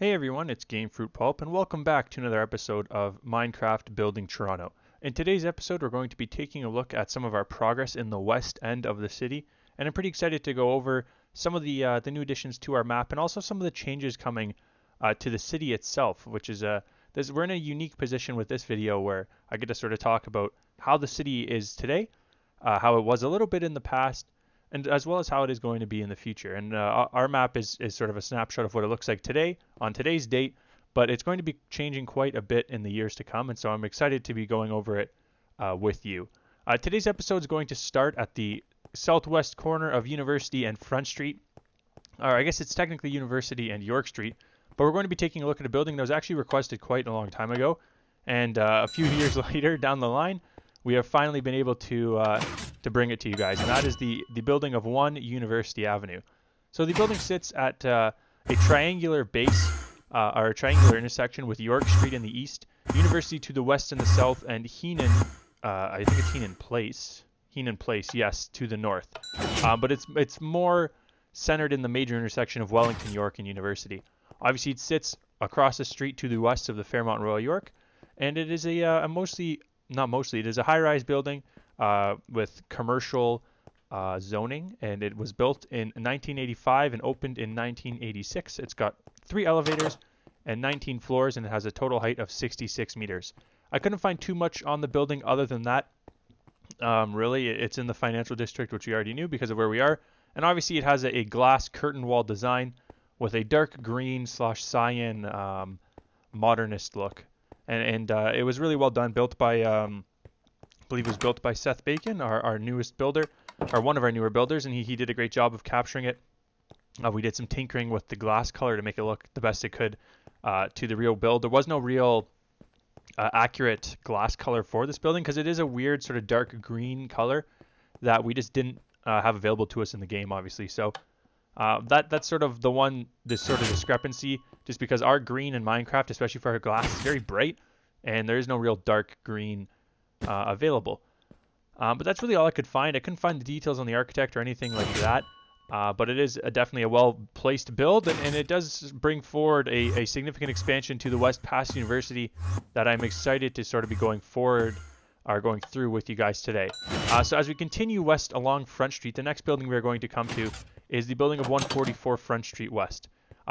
Hey everyone, it's Gamefruitpulp, and welcome back to another episode of Minecraft Building Toronto. In today's episode, we're going to be taking a look at some of our progress in the west end of the city, and I'm pretty excited to go over some of the new additions to our map, and also some of the changes coming to the city itself, which is we're in a unique position with this video where I get to sort of talk about how the city is today, how it was a little bit in the past, and as well as how it is going to be in the future. And our map is sort of a snapshot of what it looks like today, on today's date, but it's going to be changing quite a bit in the years to come, and so I'm excited to be going over it with you. Today's episode is going to start at the southwest corner of University and Front Street, or I guess it's technically University and York Street, but we're going to be taking a look at a building that was actually requested quite a long time ago, and a few years later down the line, we have finally been able to bring it to you guys, and that is the building of 1 University Avenue. So the building sits at a triangular base, or a triangular intersection with York Street in the east, University to the west and the south, and Heenan, I think it's Heenan Place, yes, to the north. But it's more centered in the major intersection of Wellington, York, and University. Obviously, it sits across the street to the west of the Fairmont Royal York, and it is it is a high-rise building with commercial zoning, and it was built in 1985 and opened in 1986. It's got 3 elevators and 19 floors, and it has a total height of 66 meters. I couldn't find too much on the building other than that. Really, it's in the financial district, which we already knew because of where we are, and obviously it has a glass curtain wall design with a dark green / cyan modernist look. And it was really well done, built by, I believe it was built by Seth Bacon, our newest builder, or one of our newer builders, and he did a great job of capturing it. We did some tinkering with the glass color to make it look the best it could to the real build. There was no real accurate glass color for this building because it is a weird sort of dark green color that we just didn't have available to us in the game, obviously. So that's sort of this sort of discrepancy, just because our green in Minecraft, especially for our glass, is very bright, and there is no real dark green available. But that's really all I could find. I couldn't find the details on the architect or anything like that, but it is definitely a well-placed build, and it does bring forward a significant expansion to the West past University that I'm excited to sort of be going through with you guys today. So as we continue west along Front Street, the next building we're going to come to is the building of 144 Front Street West.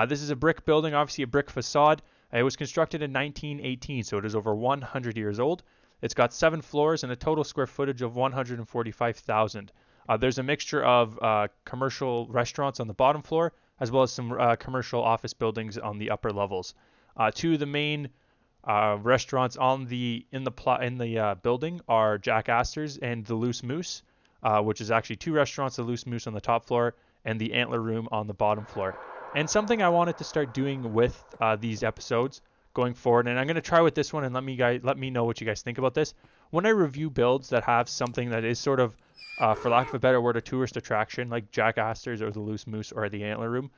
This is a brick building, obviously a brick facade. It was constructed in 1918, so it is over 100 years old. It's got 7 floors and a total square footage of 145,000. There's a mixture of commercial restaurants on the bottom floor, as well as some commercial office buildings on the upper levels. 2 of the main restaurants in the building are Jack Astor's and the Loose Moose, which is actually 2 restaurants, the Loose Moose on the top floor and the Antler Room on the bottom floor. And something I wanted to start doing with these episodes going forward, and I'm going to try with this one, and let me know what you guys think about this. When I review builds that have something that is sort of, for lack of a better word, a tourist attraction, like Jack Astor's or the Loose Moose or the Antler Room,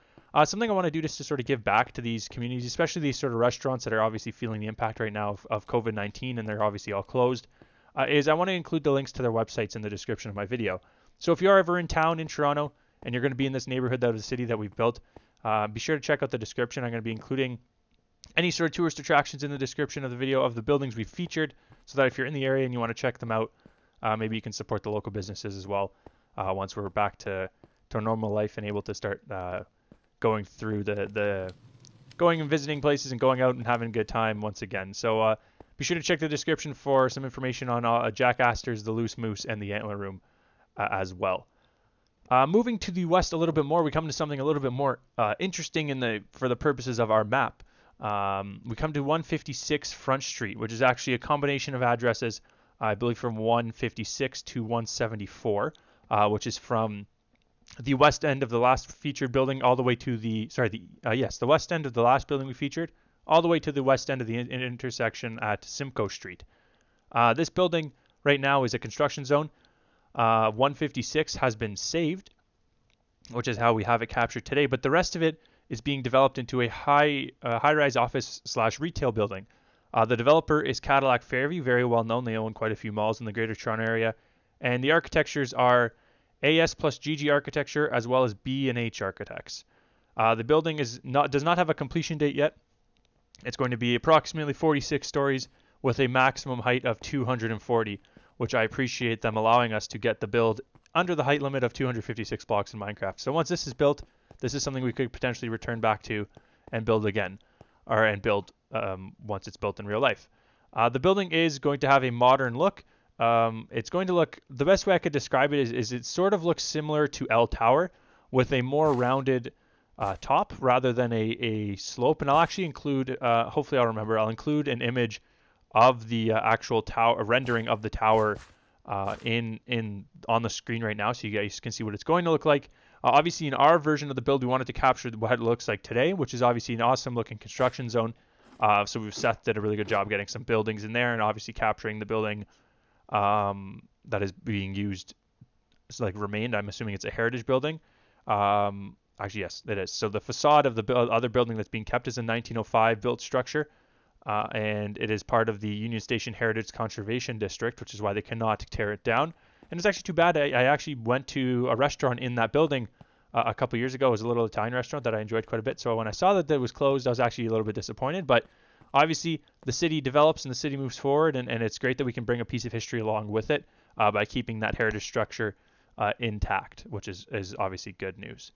something I want to do just to sort of give back to these communities, especially these sort of restaurants that are obviously feeling the impact right now of COVID-19, and they're obviously all closed, is I want to include the links to their websites in the description of my video. So if you're ever in town in Toronto and you're going to be in this neighborhood of the city that we've built, be sure to check out the description. I'm going to be including any sort of tourist attractions in the description of the video of the buildings we've featured, so that if you're in the area and you want to check them out, maybe you can support the local businesses as well once we're back to normal life and able to start going through going and visiting places and going out and having a good time once again. So be sure to check the description for some information on Jack Astor's, the Loose Moose, and the Antler Room as well. Moving to the west a little bit more, we come to something a little bit more interesting for the purposes of our map. We come to 156 Front Street, which is actually a combination of addresses, I believe from 156 to 174, which is from the west end of the last featured building all the way to the west end of the last building we featured, all the way to the west end of the intersection at Simcoe Street. This building right now is a construction zone. 156 has been saved, which is how we have it captured today, but the rest of it is being developed into a high-rise office / retail building. The developer is Cadillac Fairview, very well known. They own quite a few malls in the Greater Toronto area, and the architectures are AS plus GG architecture as well as B&H architects. The building does not have a completion date yet, It's going to be approximately 46 stories with a maximum height of 240, which I appreciate them allowing us to get the build under the height limit of 256 blocks in Minecraft. So once this is built, this is something we could potentially return back to and build again, and build once it's built in real life. The building is going to have a modern look. It's going to look, the best way I could describe it is it sort of looks similar to L Tower with a more rounded top rather than a slope. And I'll actually include, hopefully I'll remember, I'll include an image of the actual tower, a rendering of the tower on the screen right now, so you guys can see what it's going to look like. Obviously, in our version of the build, we wanted to capture what it looks like today, which is obviously an awesome looking construction zone. So Seth did a really good job getting some buildings in there, and obviously capturing the building that is being used, like remained. I'm assuming it's a heritage building. Actually, yes, it is. So the facade of the other building that's being kept is a 1905 built structure. And it is part of the Union Station Heritage Conservation District, which is why they cannot tear it down. And it's actually too bad. I actually went to a restaurant in that building a couple years ago. It was a little Italian restaurant that I enjoyed quite a bit. So when I saw that it was closed, I was actually a little bit disappointed. But obviously, the city develops and the city moves forward, and it's great that we can bring a piece of history along with it by keeping that heritage structure intact, which is obviously good news.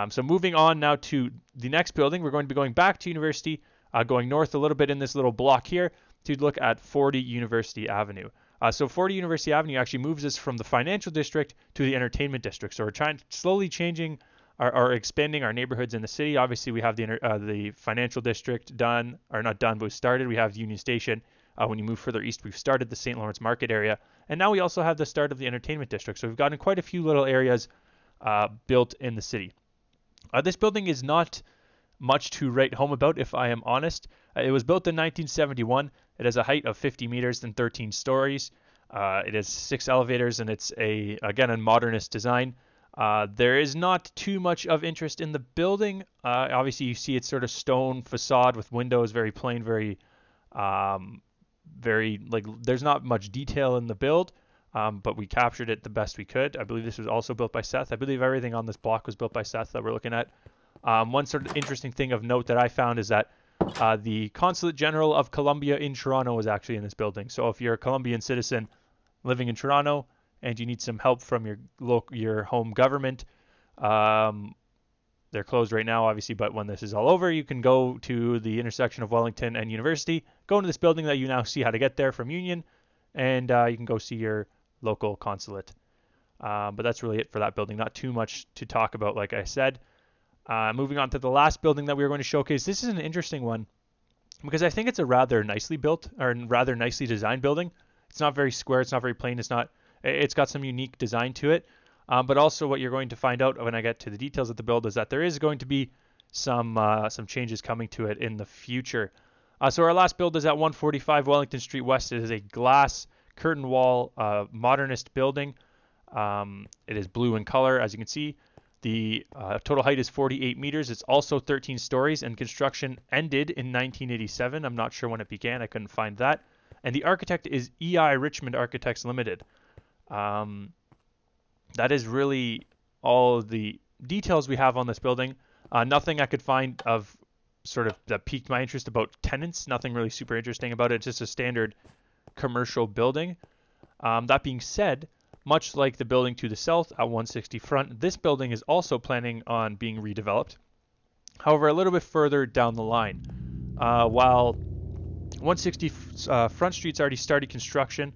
So moving on now to the next building, we're going to be going back to University, going north a little bit in this little block here to look at 40 University Avenue. So 40 University Avenue actually moves us from the financial district to the entertainment district. So we're slowly changing or expanding our neighborhoods in the city. Obviously, we have the financial district done, or not done, but we started. We have Union Station. When you move further east, we've started the St. Lawrence Market area. And now we also have the start of the entertainment district. So we've gotten quite a few little areas built in the city. This building is not much to write home about, if I am honest. It was built in 1971. It has a height of 50 meters and 13 stories. It has 6 elevators, and it's again a modernist design. There is not too much of interest in the building. Obviously, you see it's sort of stone facade with windows, very plain, very like there's not much detail in the build. But we captured it the best we could. I believe this was also built by Seth. I believe everything on this block was built by Seth that we're looking at. One sort of interesting thing of note that I found is that the Consulate General of Colombia in Toronto was actually in this building. So if you're a Colombian citizen living in Toronto and you need some help from your home government, they're closed right now, obviously, but when this is all over, you can go to the intersection of Wellington and University, go into this building that you now see how to get there from Union, and you can go see your local consulate. But that's really it for that building. Not too much to talk about, like I said. Moving on to the last building that we were going to showcase. This is an interesting one because I think it's a rather nicely built or rather nicely designed building. It's not very square. It's not very plain. It's got some unique design to it. But also what you're going to find out when I get to the details of the build is that there is going to be some changes coming to it in the future. So our last build is at 145 Wellington Street West. It is a glass curtain wall modernist building. It is blue in color, as you can see. The total height is 48 meters. It's also 13 stories, and construction ended in 1987. I'm not sure when it began. I couldn't find that. And the architect is EI Richmond Architects Limited. That is really all the details we have on this building. Nothing I could find of sort of that piqued my interest about tenants. Nothing really super interesting about it. It's just a standard commercial building. That being said, much like the building to the south at 160 Front, this building is also planning on being redeveloped. However, a little bit further down the line. While 160 Front Street's already started construction,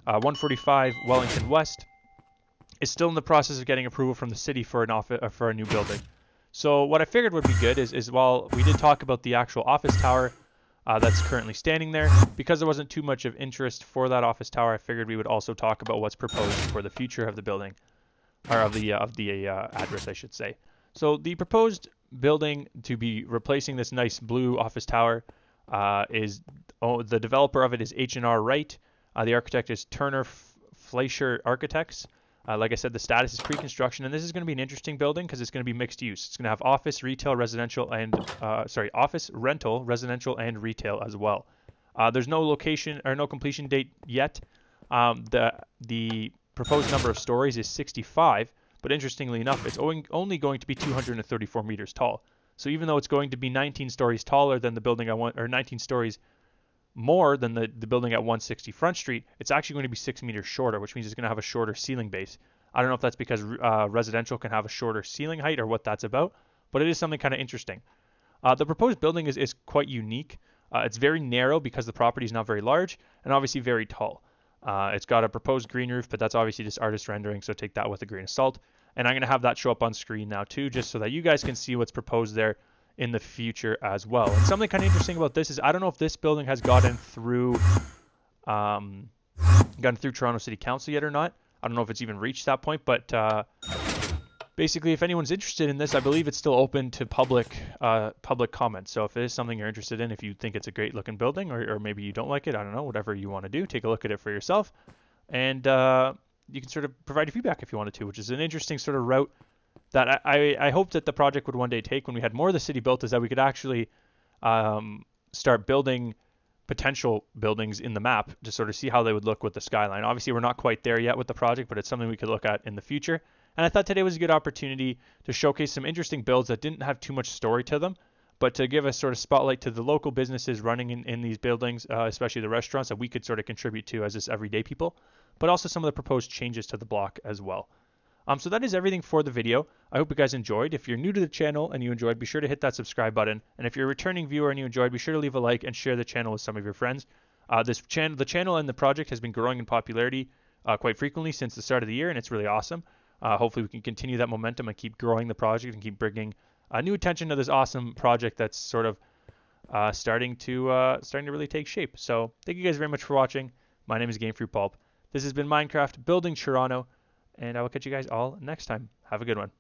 145 Wellington West is still in the process of getting approval from the city for a new building. So what I figured would be good is while we did talk about the actual office tower that's currently standing there, because there wasn't too much of interest for that office tower, I figured we would also talk about what's proposed for the future of the building, or of the address, I should say. So the proposed building to be replacing this nice blue office tower the developer of it is H&R Wright. The architect is Turner Fleischer Architects. Like I said, the status is pre-construction, and this is going to be an interesting building because it's going to be mixed use. It's going to have office, retail, residential, and office, rental, residential, and retail as well. There's no location or no completion date yet. The proposed number of stories is 65, but interestingly enough, it's only going to be 234 meters tall. So even though it's going to be 19 stories taller than the building at or 19 stories more than the building at 160 Front Street, it's actually going to be 6 meters shorter, which means it's going to have a shorter ceiling base. I don't know if that's because residential can have a shorter ceiling height or what that's about, but it is something kind of interesting. The proposed building is quite unique. It's very narrow because the property is not very large and obviously very tall. It's got a proposed green roof, but that's obviously just artist rendering, so take that with a grain of salt. And I'm going to have that show up on screen now too, just so that you guys can see what's proposed there in the future as well. And something kind of interesting about this is I don't know if this building has gotten through Toronto City Council yet or not. I don't know if it's even reached that point, but basically, if anyone's interested in this, I believe it's still open to public comment. So if it is something you're interested in, if you think it's a great looking building, or maybe you don't like it, I don't know, whatever you want to do, take a look at it for yourself, and you can sort of provide your feedback if you wanted to, which is an interesting sort of route that I hope that the project would one day take when we had more of the city built, is that we could actually start building potential buildings in the map to sort of see how they would look with the skyline. Obviously, we're not quite there yet with the project, but it's something we could look at in the future. And I thought today was a good opportunity to showcase some interesting builds that didn't have too much story to them, but to give a sort of spotlight to the local businesses running in these buildings, especially the restaurants that we could sort of contribute to as just everyday people, but also some of the proposed changes to the block as well. So that is everything for the video. I hope you guys enjoyed. If you're new to the channel and you enjoyed, be sure to hit that subscribe button. And if you're a returning viewer and you enjoyed, be sure to leave a like and share the channel with some of your friends. The channel and the project has been growing in popularity quite frequently since the start of the year, and it's really awesome. Hopefully we can continue that momentum and keep growing the project and keep bringing new attention to this awesome project that's sort of starting to really take shape. So thank you guys very much for watching. My name is Gamefruitpulp. This has been Minecraft Building Toronto, and I will catch you guys all next time. Have a good one.